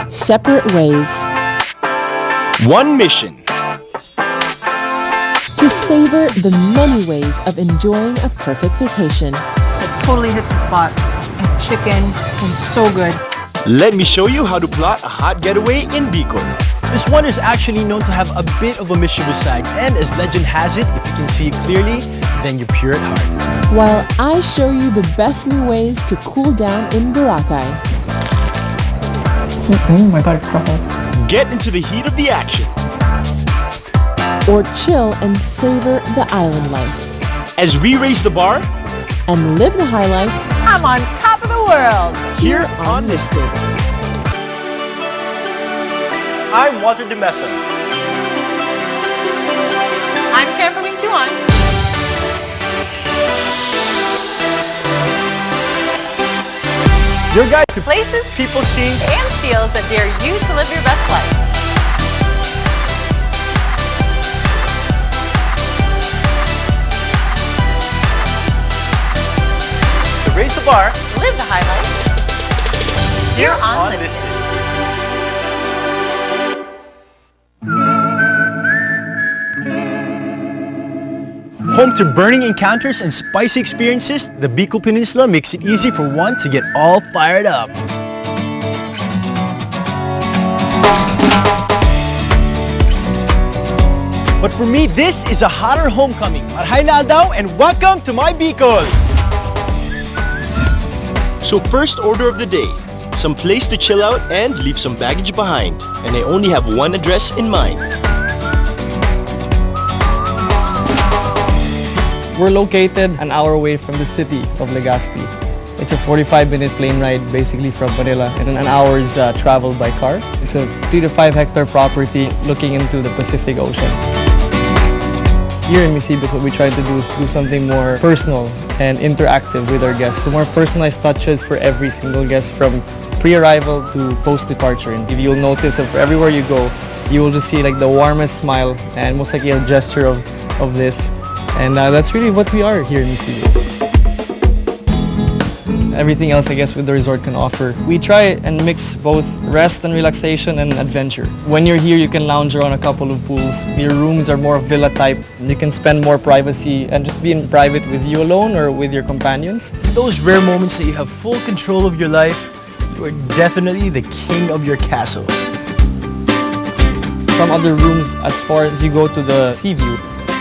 Separate ways. One mission. To savor the many ways of enjoying a perfect vacation. It totally hits the spot. And chicken is so good. Let me show you how to plot a hot getaway in Bicol. This one is actually known to have a bit of a mischievous side, and as legend has it, if you can see it clearly, then you're pure at heart. While I show you the best new ways to cool down in Boracay. Oh my god, it's truffle. Get into the heat of the action. Or chill and savor the island life. As we raise the bar and live the high life. I'm on top of the world. Here on Listed. I'm Walter de Mesa. I'm Karen from Tuan. Your guide to Places, people, scenes, and steals that dare you to live your best life. to raise the bar. Live the high life. Here on Listed. Home to burning encounters and spicy experiences, the Bicol Peninsula makes it easy for one to get all fired up. But for me, this is a hotter homecoming. Marhay na daw and welcome to my Bicol! So first order of the day, some place to chill out and leave some baggage behind. And I only have one address in mind. We're located an hour away from the city of Legazpi. It's a 45-minute plane ride basically from Manila and an hour's travel by car. It's a 3 to 5 hectare property looking into the Pacific Ocean. Here in Misibis, what we try to do is do something more personal and interactive with our guests. So more personalized touches for every single guest from pre-arrival to post-departure. And if you'll notice that everywhere you go, you will just see like the warmest smile and most likely a gesture of this. And that's really what we are here in Misibis. Everything else, I guess, with the resort can offer. We try and mix both rest and relaxation and adventure. When you're here, you can lounge around a couple of pools. Your rooms are more villa type. You can spend more privacy and just be in private with you alone or with your companions. Those rare moments that you have full control of your life, you are definitely the king of your castle. Some other rooms, as far as you go to the sea view,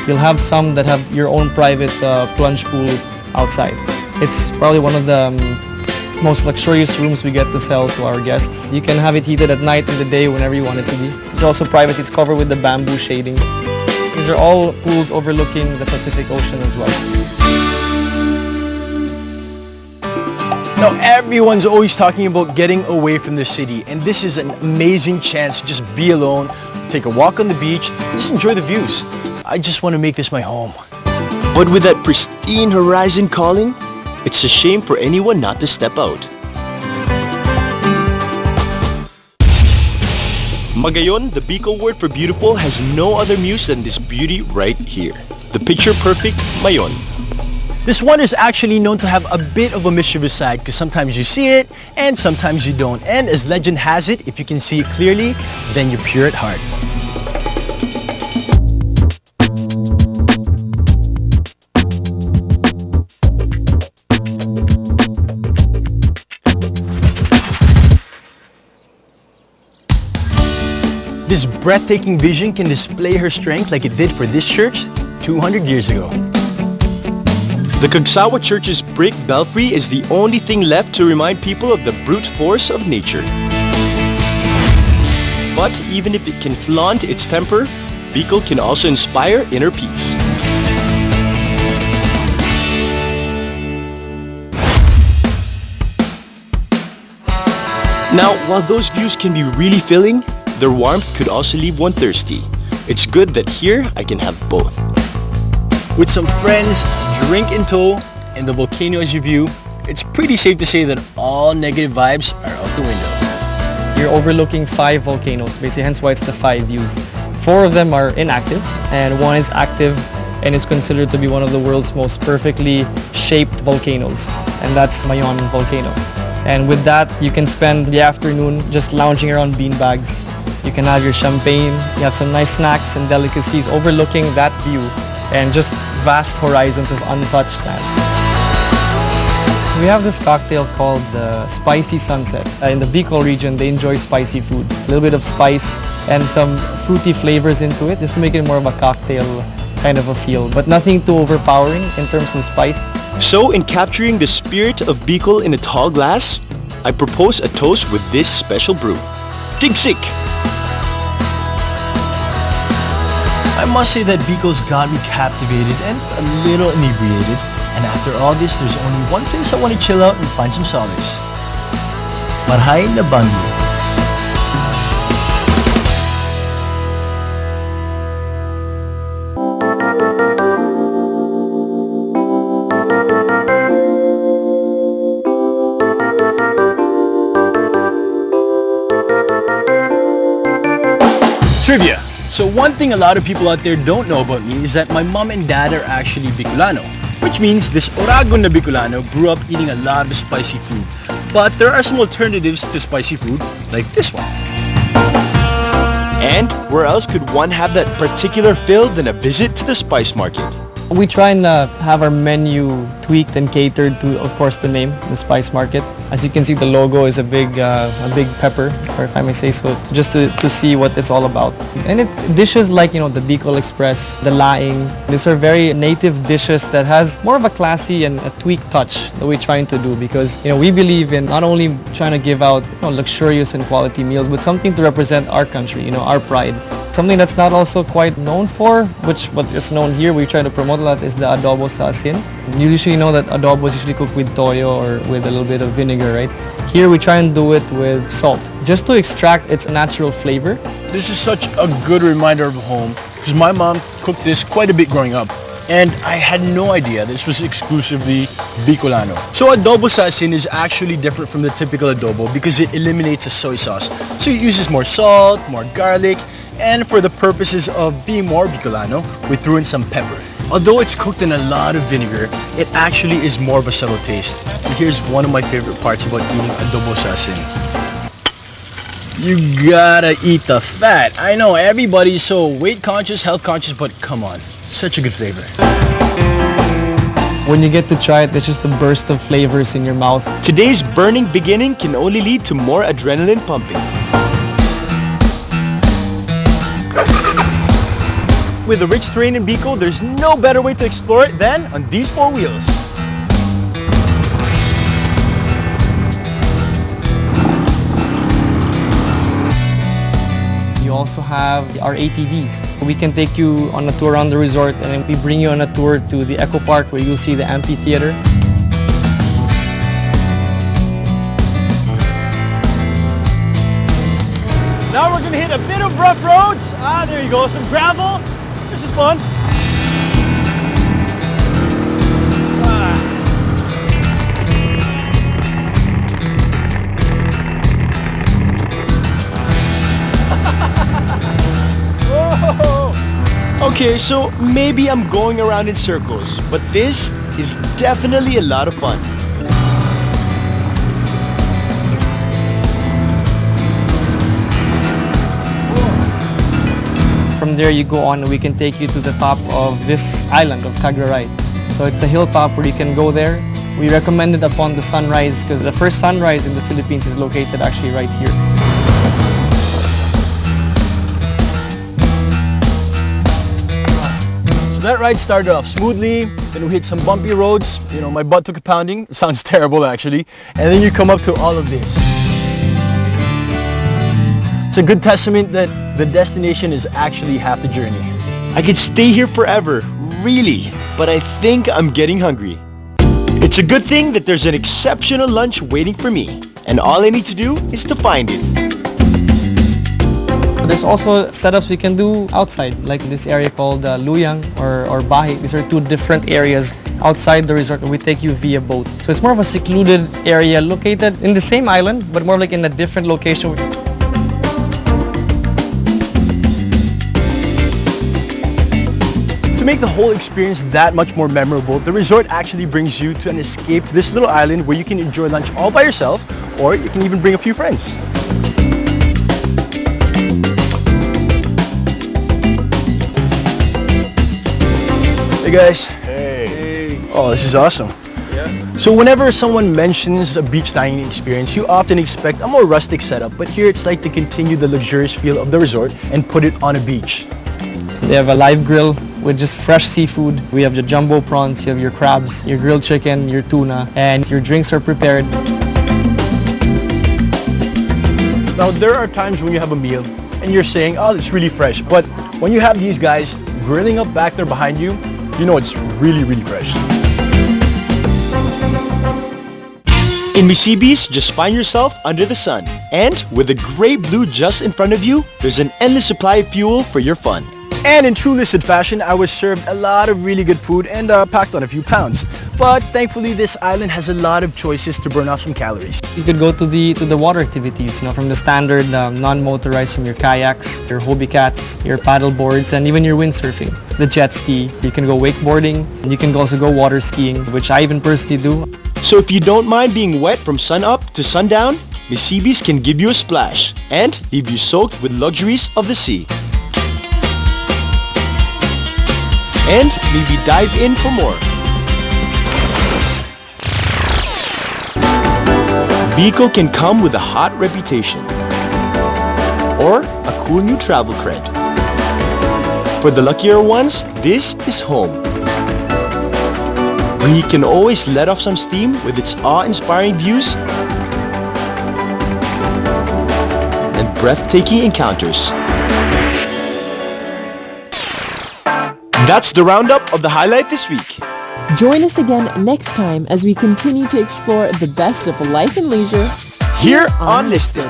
you'll have some that have your own private plunge pool outside. It's probably one of the most luxurious rooms we get to sell to our guests. You can have it heated at night and the day whenever you want it to be. It's also private. It's covered with the bamboo shading. These are all pools overlooking the Pacific Ocean as well. Now, everyone's always talking about getting away from the city, and this is an amazing chance to just be alone, take a walk on the beach, just enjoy the views. I just want to make this my home. But with that pristine horizon calling, it's a shame for anyone not to step out. Magayon, the Bicol word for beautiful, has no other muse than this beauty right here. The picture-perfect Mayon. This one is actually known to have a bit of a mischievous side because sometimes you see it and sometimes you don't. And as legend has it, if you can see it clearly, then you're pure at heart. This breathtaking vision can display her strength like it did for this church 200 years ago. The Cagsawa Church's brick belfry is the only thing left to remind people of the brute force of nature. But even if it can flaunt its temper, Bicol can also inspire inner peace. Now, while those views can be really filling, their warmth could also leave one thirsty. It's good that here I can have both. With some friends, drink in tow, and the volcano as you view, it's pretty safe to say that all negative vibes are out the window. You're overlooking 5 volcanoes, basically, hence why it's the 5 views. 4 of them are inactive, and 1 is active and is considered to be one of the world's most perfectly shaped volcanoes, and that's Mayon volcano. And with that, you can spend the afternoon just lounging around beanbags. You can have your champagne, you have some nice snacks and delicacies overlooking that view and just vast horizons of untouched land. We have this cocktail called the Spicy Sunset. In the Bicol region, they enjoy spicy food. A little bit of spice and some fruity flavors into it just to make it more of a cocktail kind of a feel, but nothing too overpowering in terms of spice. So in capturing the spirit of Bicol in a tall glass, I propose a toast with this special brew. Tigsik! I must say that Bicol's got me captivated and a little inebriated. And after all this, there's only one place I want to chill out and find some solace. Marhay na Bangyo. Trivia. So one thing a lot of people out there don't know about me is that my mom and dad are actually Bicolano, which means this Oragon na Bicolano grew up eating a lot of spicy food. But there are some alternatives to spicy food, like this one. And where else could one have that particular fill than a visit to the spice market? We try and have our menu tweaked and catered to, of course, the name, the Spice Market. As you can see, the logo is a big pepper, or if I may say so, just to see what it's all about. And dishes like, the Bicol Express, the laing, these are very native dishes that has more of a classy and a tweaked touch that we're trying to do, because, we believe in not only trying to give out, luxurious and quality meals, but something to represent our country, our pride. Something that's not also quite known for, what is known here, we try to promote a lot, is the adobo sa asin. You usually know that adobo is usually cooked with toyo or with a little bit of vinegar, right? Here we try and do it with salt, just to extract its natural flavor. This is such a good reminder of home, because my mom cooked this quite a bit growing up. And I had no idea this was exclusively Bicolano. So adobo sa asin is actually different from the typical adobo because it eliminates the soy sauce. So it uses more salt, more garlic, and for the purposes of being more Bicolano, we threw in some pepper. Although it's cooked in a lot of vinegar, it actually is more of a subtle taste. And here's one of my favorite parts about eating adobo sa asin. You gotta eat the fat. I know everybody's so weight conscious, health conscious, but come on, such a good flavor. When you get to try it, it's just a burst of flavors in your mouth. Today's burning beginning can only lead to more adrenaline pumping. With the rich terrain in Bicol, there's no better way to explore it than on these four wheels. You also have our ATVs. We can take you on a tour around the resort, and then we bring you on a tour to the Eco Park where you'll see the amphitheater. Now we're gonna hit a bit of rough roads. There you go, some gravel. This is fun. Okay, so maybe I'm going around in circles, but this is definitely a lot of fun. From there you go on and we can take you to the top of this island of Cagraray. So it's the hilltop where you can go there. We recommend it upon the sunrise because the first sunrise in the Philippines is located actually right here. So that ride started off smoothly, then we hit some bumpy roads. My butt took a pounding. It sounds terrible actually. And then you come up to all of this. It's a good testament that the destination is actually half the journey. I could stay here forever, really, but I think I'm getting hungry. It's a good thing that there's an exceptional lunch waiting for me, and all I need to do is to find it. There's also setups we can do outside, like this area called Luyang or Bahi. These are two different areas outside the resort where we take you via boat. So it's more of a secluded area located in the same island, but more like in a different location. make the whole experience that much more memorable, the resort actually brings you to an escape to this little island where you can enjoy lunch all by yourself, or you can even bring a few friends. Hey guys. Hey. Oh, this is awesome. Yeah. So whenever someone mentions a beach dining experience, you often expect a more rustic setup, but here it's like to continue the luxurious feel of the resort and put it on a beach. They have a live grill with just fresh seafood. We have your jumbo prawns, you have your crabs, your grilled chicken, your tuna, and your drinks are prepared. Now there are times when you have a meal and you're saying, oh, it's really fresh, but when you have these guys grilling up back there behind you, you know it's really, really fresh. In Misibis, just find yourself under the sun. And with the great blue just in front of you, there's an endless supply of fuel for your fun. And in true listed fashion, I was served a lot of really good food and packed on a few pounds. But thankfully, this island has a lot of choices to burn off some calories. You could go to the water activities, from the standard non-motorized, from your kayaks, your hobie cats, your paddle boards, and even your windsurfing. The jet ski, you can go wakeboarding, and you can also go water skiing, which I even personally do. So if you don't mind being wet from sun up to sundown, Misibis can give you a splash and leave you soaked with luxuries of the sea. And maybe dive in for more. Bicol can come with a hot reputation or a cool new travel cred. For the luckier ones, this is home. We can always let off some steam with its awe-inspiring views and breathtaking encounters. That's the roundup of the highlight this week. Join us again next time as we continue to explore the best of life and leisure Here on Listed.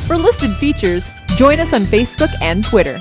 For listed features, join us on Facebook and Twitter.